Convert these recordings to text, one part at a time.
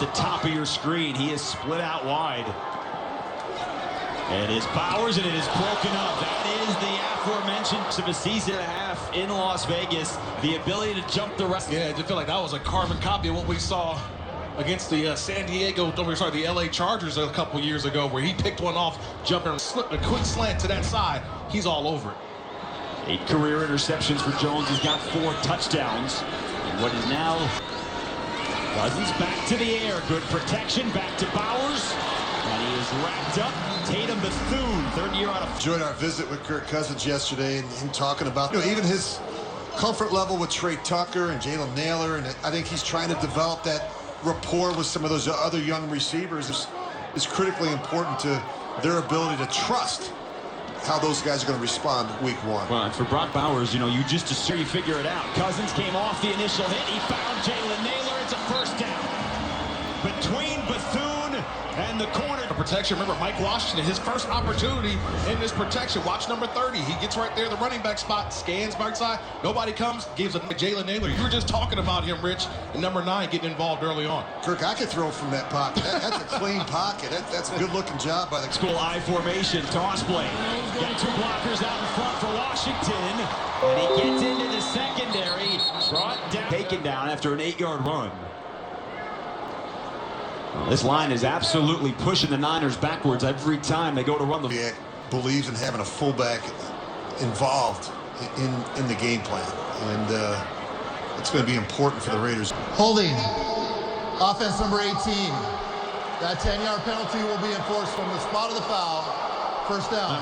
at the top of your screen. He is split out wide. And it's Bowers, and it is broken up. That is the aforementioned of a season and a half in Las Vegas. The ability to jump the rest. Yeah, I just feel like that was a carbon copy of what we saw against the the LA Chargers a couple years ago, where he picked one off, jumping, slipped a quick slant to that side. He's all over it. 8 career interceptions for Jones. He's got 4 touchdowns. And what is now Cousins back to the air. Good protection. Back to Bowers. And he is wrapped up. Tatum Bethune, 3rd year out of... Enjoyed our visit with Kirk Cousins yesterday, and him talking about, even his comfort level with Trey Tucker and Jalen Naylor, and I think he's trying to develop that rapport with some of those other young receivers is critically important to their ability to trust how those guys are going to respond week 1. Well, and for Brock Bowers, you just assume you figure it out. Cousins came off the initial hit. He found Jalen Naylor. It's a first down. Between Bethune and the corner. Protection. Remember, Mike Washington, his first opportunity in this protection. Watch number 30. He gets right there, the running back spot, scans back side. Nobody comes, gives a Jalen Naylor. You were just talking about him, Rich, and number 9 getting involved early on. Kirk, I could throw from that pocket. That's a clean pocket. That's a good-looking job by the school I formation. Toss play. Got 2 blockers out in front for Washington. And he gets into the secondary. Brought down. Taken down after an 8-yard run. This line is absolutely pushing the Niners backwards every time they go to run the... He believes in having a fullback involved in the game plan, and it's going to be important for the Raiders. Holding, offense number 18. That 10-yard penalty will be enforced from the spot of the foul. First down.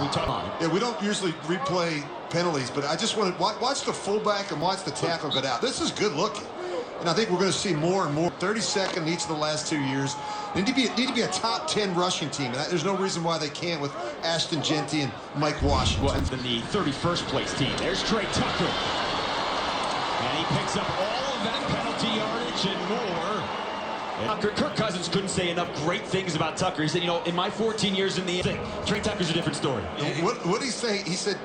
Yeah, we don't usually replay penalties, but I just want to watch the fullback and watch the tackle go down. This is good looking. And I think we're going to see more and more. 32nd each of the last 2 years. They need to be a top 10 rushing team. And there's no reason why they can't with Ashton Genty and Mike Washington. Well, in the 31st place team. There's Trey Tucker. And he picks up all of that penalty yardage and more. Kirk Cousins couldn't say enough great things about Tucker. He said, in my 14 years in the thing, Trey Tucker's a different story. What did he say? He said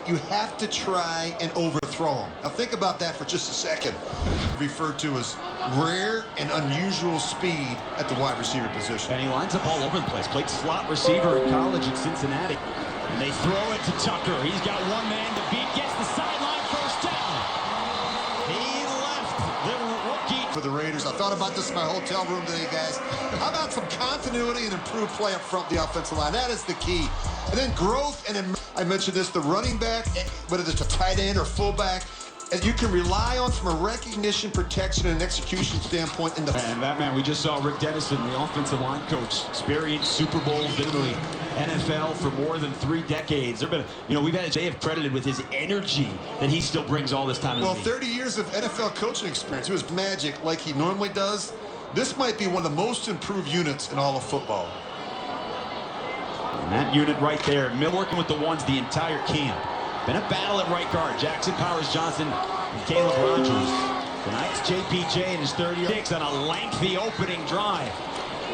you have to try and overthrow him. Now think about that for just a second. Referred to as rare and unusual speed at the wide receiver position. And he lines up all over the place. Played slot receiver in college at Cincinnati. And they throw it to Tucker. He's got 1 man to beat. Gets the sideline, first down. He left the rookie. For the Raiders, I thought about this in my hotel room today, guys. How about some continuity and improved play up front, the offensive line? That is the key. And then growth, and I mentioned this, the running back, whether it's a tight end or fullback, and you can rely on from a recognition, protection, and execution standpoint. And that man, we just saw Rick Dennison, the offensive line coach, experienced Super Bowls, been in the NFL for more than 3 decades. They have credited with his energy that he still brings all this time. Well, 30 years of NFL coaching experience. It was magic like he normally does. This might be one of the most improved units in all of football. And that unit right there, working with the ones the entire camp. Been a battle at right guard. Jackson Powers Johnson and Caleb Rogers. Tonight's JPJ in his 3rd year on a lengthy opening drive.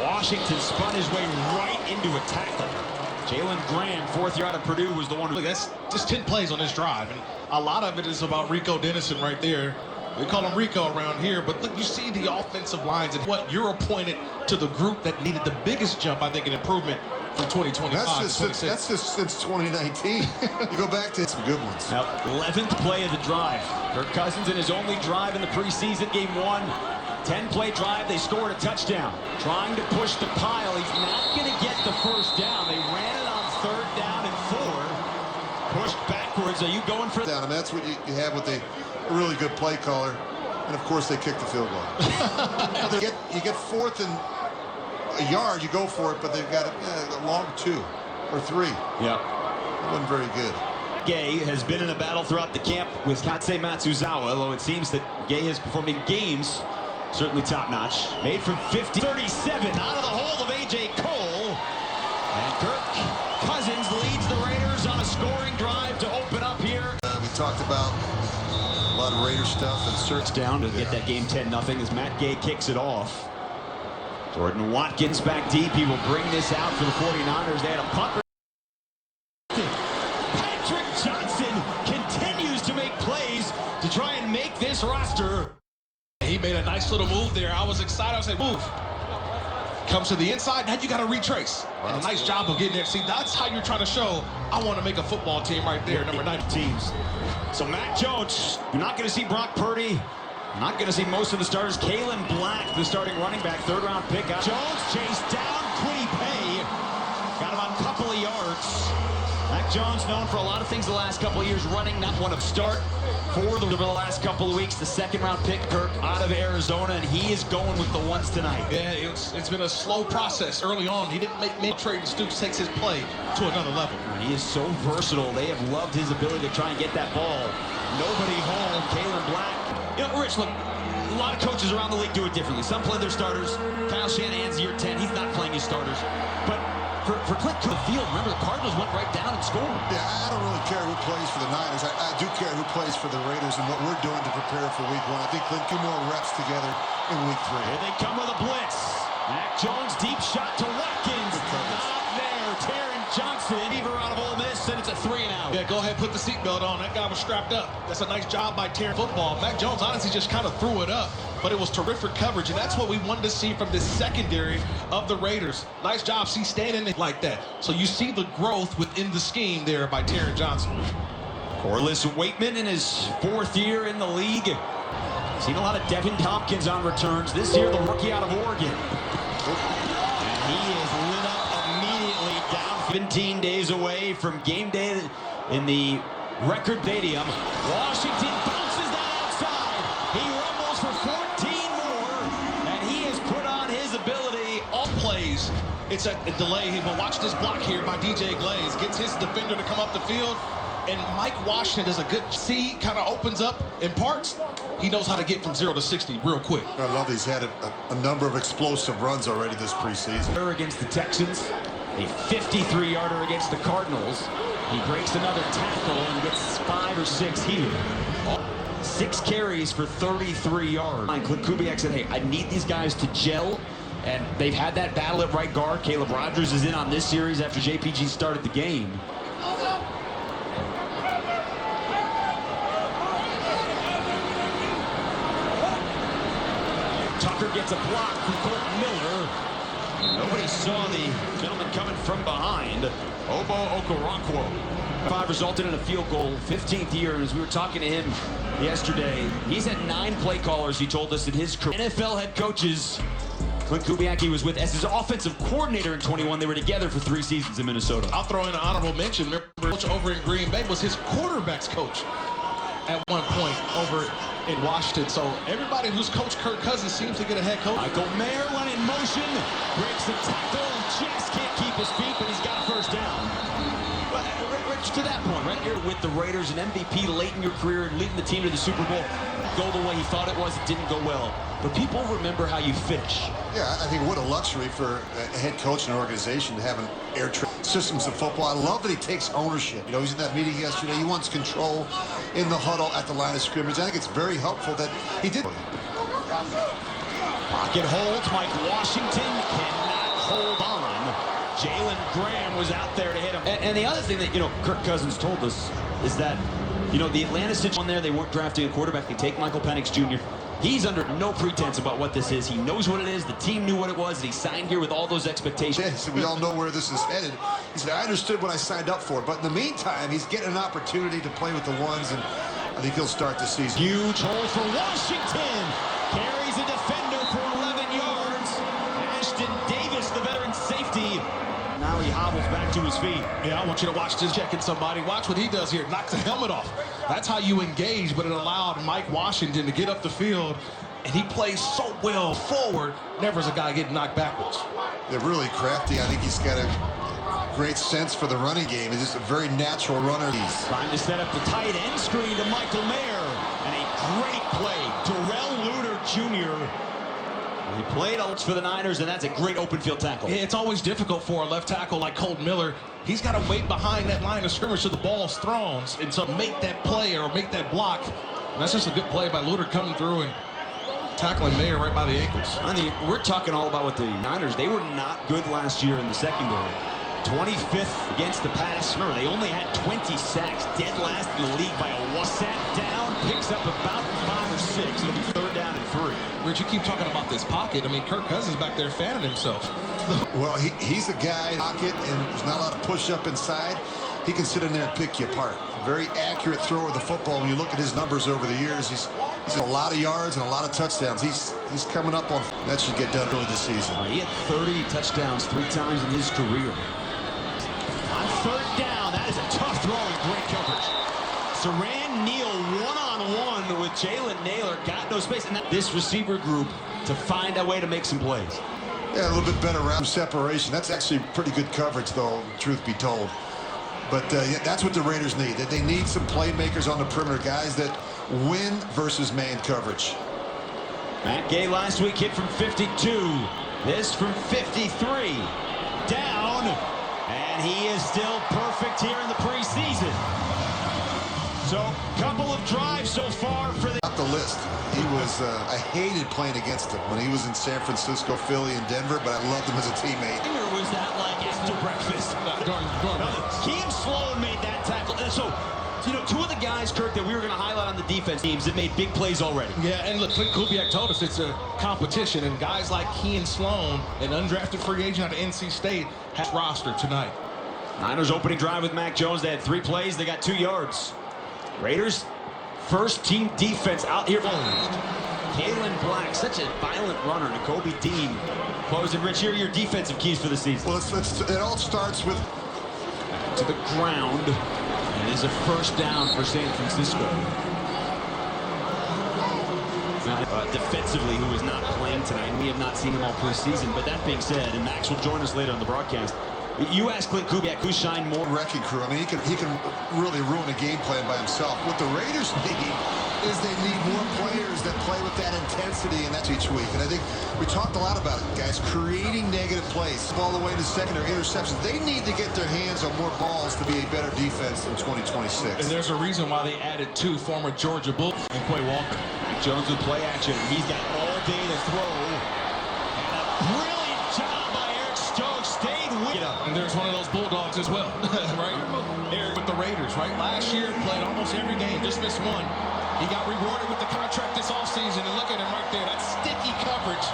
Washington spun his way right into a tackle. Jalen Graham, 4th year out of Purdue, was the one who... Look, that's just 10 plays on this drive, and a lot of it is about Rico Dennison right there. We call him Rico around here, but look, you see the offensive lines and what you're appointed to the group that needed the biggest jump, I think, in improvement from 2025. That's just since 2019. You go back to some good ones. Now, 11th play of the drive. Kirk Cousins in his only drive in the preseason game 1. 10-play drive, they scored a touchdown. Trying to push the pile. He's not going to get the first down. They ran it on 3rd down and 4. Pushed backwards. Are you going for... Down, and that's what you have with a really good play caller. And, of course, they kicked the field goal. you get 4th and a yard, you go for it, but they've got a long 2 or 3. Yeah. That wasn't very good. Gay has been in a battle throughout the camp with Katsei Matsuzawa, although it seems that Gay has performed in games certainly top-notch. Made from 50, 37 out of the hole of A.J. Cole. And Kirk Cousins leads the Raiders on a scoring drive to open up here. We talked about a lot of Raider stuff and search down to get that game 10-0 as Matt Gay kicks it off. Jordan Watkins back deep. He will bring this out for the 49ers. They had a punt. Patrick Johnson continues to make plays to try and make this roster. He made a nice little move there. I was excited. I was like, move. Comes to the inside, now you got to retrace. And a nice job of getting there. See, that's how you're trying to show, I want to make a football team right there, number 9. Teams. So Mac Jones, you're not going to see Brock Purdy. Not going to see most of the starters. Kalen Black, the starting running back, 3rd-round pick. Jones chased down Quiddy Pay. Got him on a couple of yards. Mac Jones known for a lot of things the last couple of years, running, not one of start for the last couple of weeks. The 2nd-round pick, Kirk, out of Arizona, and he is going with the ones tonight. Yeah, it's been a slow process early on. He didn't make mid-trade, and Stoops takes his play to another level. He is so versatile. They have loved his ability to try and get that ball. Nobody home. Kalen Black. You know, Rich, look, a lot of coaches around the league do it differently. Some play their starters. Kyle Shanahan's year 10. He's not playing his starters. But for Clint to the field, remember the Cardinals went right down and scored. Yeah, I don't really care who plays for the Niners. I do care who plays for the Raiders and what we're doing to prepare for week 1. I think Clint, 2 more reps together in week 3. Here they come with a blitz. Mac Jones, deep shot to Watkins. Not there. Taron Johnson, Beaver out of Ole Miss, and it's a 3-and-out. Yeah, go ahead, put the seatbelt on. That guy was strapped up. That's a nice job by Taron football. Mac Jones honestly just kind of threw it up, but it was terrific coverage, and that's what we wanted to see from this secondary of the Raiders. Nice job, see, standing like that. So you see the growth within the scheme there by Taron Johnson. Corliss Waitman in his 4th year in the league. Seen a lot of Devin Tompkins on returns. This year, the rookie out of Oregon. And he is lit up immediately down 17 days away from game day in the Record Stadium. Washington bounces that outside. He rumbles for 14 more, and he has put on his ability. All plays, it's a delay, but watch this block here by DJ Glaze. Gets his defender to come up the field, and Mike Washington does a good see, kind of opens up in parts. He knows how to get from 0 to 60 real quick. I love he's had a number of explosive runs already this preseason. Against the Texans, a 53-yarder against the Cardinals. He breaks another tackle and gets 5 or 6 here. 6 carries for 33 yards. Clint Kubiak said, hey, I need these guys to gel. And they've had that battle at right guard. Caleb Rogers is in on this series after JPG started the game. Tucker gets a block from Colton Miller. Nobody saw the gentleman coming from behind. Obo Okoronkwo. 5 resulted in a field goal, 15th year. And as we were talking to him yesterday, he's had 9 play callers, he told us, in his career. NFL head coaches. Clint Kubiak was with as his offensive coordinator in 21. They were together for 3 seasons in Minnesota. I'll throw in an honorable mention. Remember, coach over in Green Bay was his quarterback's coach at one point over in Washington. So everybody who's coached Kirk Cousins seems to get a head coach. Michael Mayer went in motion, breaks the tackle, and just can't keep his feet, but he's got a 1st down. But Rich, to that point, right here with the Raiders, an MVP late in your career, leading the team to the Super Bowl, go the way he thought it was, it didn't go well. But people remember how you finish. Yeah, I think what a luxury for a head coach and an organization to have an air systems of football. I love that he takes ownership. You know, he's in that meeting yesterday. He wants control in the huddle at the line of scrimmage. I think it's very helpful that he did. Pocket holds. Mike Washington cannot hold on. Jalen Graham was out there to hit him. And the other thing that, Kirk Cousins told us is that, the Atlanta situation there, they weren't drafting a quarterback. They take Michael Penix Jr. He's under no pretense about what this is. He knows what it is. The team knew what it was. And he signed here with all those expectations. Yeah, so we all know where this is headed. He said, I understood what I signed up for. But in the meantime, he's getting an opportunity to play with the ones, and I think he'll start the season. Huge hole for Washington. Carries a defender for 11 yards. Ashton Davis, the veteran safety. Now he hobbles back to his feet. Yeah, I want you to watch this, checking somebody. Watch what he does here. Knocks the helmet off. That's how you engage, but it allowed Mike Washington to get up the field, and he plays so well forward. Never is a guy getting knocked backwards. They're really crafty. I think he's got a great sense for the running game. He's just a very natural runner. Trying to set up the tight end screen to Michael Mayer. And a great play. Terrell Luter Jr. He played for the Niners, and that's a great open field tackle. It's always difficult for a left tackle like Colton Miller. He's got to wait behind that line of scrimmage so the ball's thrown, and so make that play or make that block. And that's just a good play by Luter coming through and tackling Mayer right by the ankles. I mean, we're talking all about what the Niners, they were not good last year in the secondary. 25th against the pass. Remember, they only had 20 sacks, dead last in the league by a one. Sat down, picks up about 5 or 6. It'll be 3rd down and 3. Rich, you keep talking about this pocket. I mean, Kirk Cousins back there fanning himself. Well, he's a guy in the pocket, and there's not a lot of push-up inside. He can sit in there and pick you apart. Very accurate thrower of the football. When you look at his numbers over the years, he's a lot of yards and a lot of touchdowns. He's coming up on that should get done early this season. He had 30 touchdowns 3 times in his career. On 3rd down, that is a tough throw and great coverage. Saran Neal one-on-one with Jalen Naylor. Got no space. And this receiver group to find a way to make some plays. Yeah, a little bit better route separation. That's actually pretty good coverage, though, truth be told. But yeah, that's what the Raiders need. That they need some playmakers on the perimeter, guys that win versus man coverage. Matt Gay last week hit from 52. This from 53. Down. And he is still perfect here in the preseason. So, couple of drives so far for the... Not the list. He was, I hated playing against him when he was in San Francisco, Philly, and Denver, but I loved him as a teammate. Or was that like after breakfast? Keem Sloan made that tackle. So, you know, 2 of the guys, Kirk, that we were going to highlight on the defense teams that made big plays already. Yeah, and look, Clint Kubiak told us it's a competition, and guys like Keem Sloan, an undrafted free agent out of NC State, has roster tonight. Niners opening drive with Mac Jones. They had 3 plays. They got 2 yards. Raiders, first team defense out here. Kalen Black, such a violent runner. Nakobe Dean closing. Rich, here are your defensive keys for the season. Well, it all starts with... To the ground. And it is a 1st down for San Francisco. Now, defensively, who is not playing tonight. We have not seen him all preseason. But that being said, and Max will join us later on the broadcast, you asked Clint Kubiak who shined more. Wrecking crew. I mean, he can really ruin a game plan by himself. What the Raiders need is they need more players that play with that intensity, and that's each week. And I think we talked a lot about it, guys, creating negative plays. Ball away to second or interceptions. They need to get their hands on more balls to be a better defense in 2026. And there's a reason why they added 2 former Georgia Bulls and Quay Walker. Mac Jones with play action. He's got all day to throw. And a brilliant job by Eric Stokes. Stayed with him. And there's one of those Bulldogs as well, right? Eric with the Raiders, right? Last year, played almost every game, just missed 1. He got rewarded with the contract this offseason, and look at him right there. That's sticky coverage.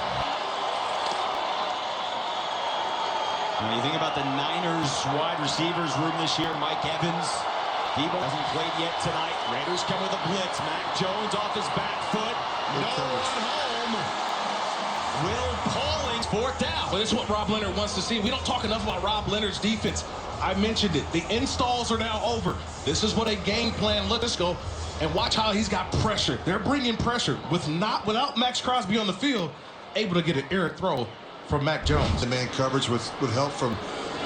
Now you think about the Niners wide receivers room this year. Mike Evans. Debo hasn't played yet tonight. Raiders come with a blitz. Mac Jones off his back foot. No one home. Will Pauling's 4th down. Well, this is what Rob Leonard wants to see. We don't talk enough about Rob Leonard's defense. I mentioned it. The installs are now over. This is what a game plan looks. Let's go. And watch how he's got pressure. They're bringing pressure without Max Crosby on the field, able to get an errant throw from Mac Jones. The man coverage with help from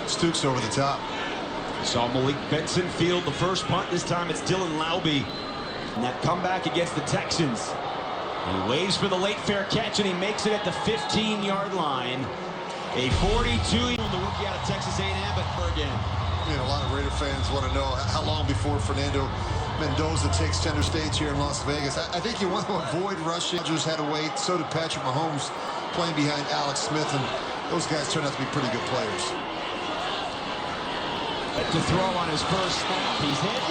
Stooks over the top. Saw Malik Benson field the first punt. This time it's Dylan Laube. And that comeback against the Texans. He waves for the late fair catch, and he makes it at the 15-yard line. A 42 on the rookie out of Texas A&M, but again. You know, a lot of Raider fans want to know how long before Fernando Mendoza takes center stage here in Las Vegas. I think you want to avoid rushing. Rodgers had to wait. So did Patrick Mahomes playing behind Alex Smith, and those guys turned out to be pretty good players. To throw on his first snap, he's hit.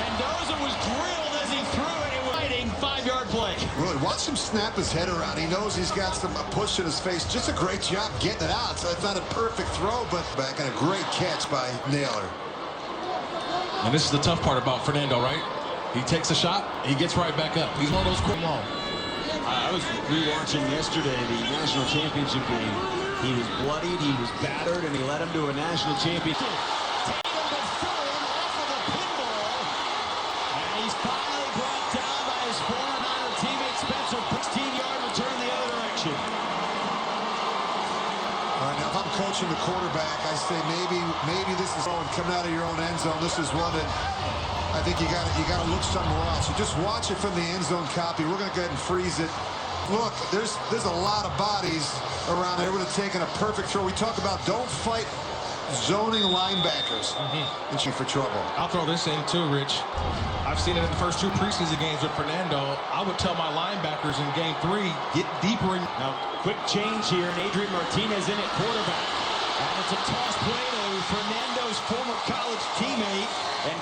Mendoza was drilled as he threw it. It was a 5-yard play. Really, watch him snap his head around. He knows he's got some push in his face. Just a great job getting it out. So it's not a perfect throw, but back and a great catch by Naylor. And this is the tough part about Fernando, right? He takes a shot, he gets right back up. He's one of those quick long. I was rewatching yesterday the national championship game. He was bloodied, he was battered, and he led him to a national championship. And he's finally brought down by his former Niner teammate Spencer. 16-yard return the other direction. All right, now if I'm coaching the quarterback, I say maybe this is coming out of your own end zone. This is one that I think you got to look somewhere else. You just watch it from the end zone copy. We're going to go ahead and freeze it. Look, there's a lot of bodies around there. Would have taken a perfect throw. We talk about don't fight zoning linebackers. And for trouble. I'll throw this in too, Rich. I've seen it in the first 2 preseason games with Fernando. I would tell my linebackers in game 3, get deeper in. Now, quick change here, and Adrian Martinez in at quarterback. And it's a toss play to Fernando's former college teammate. And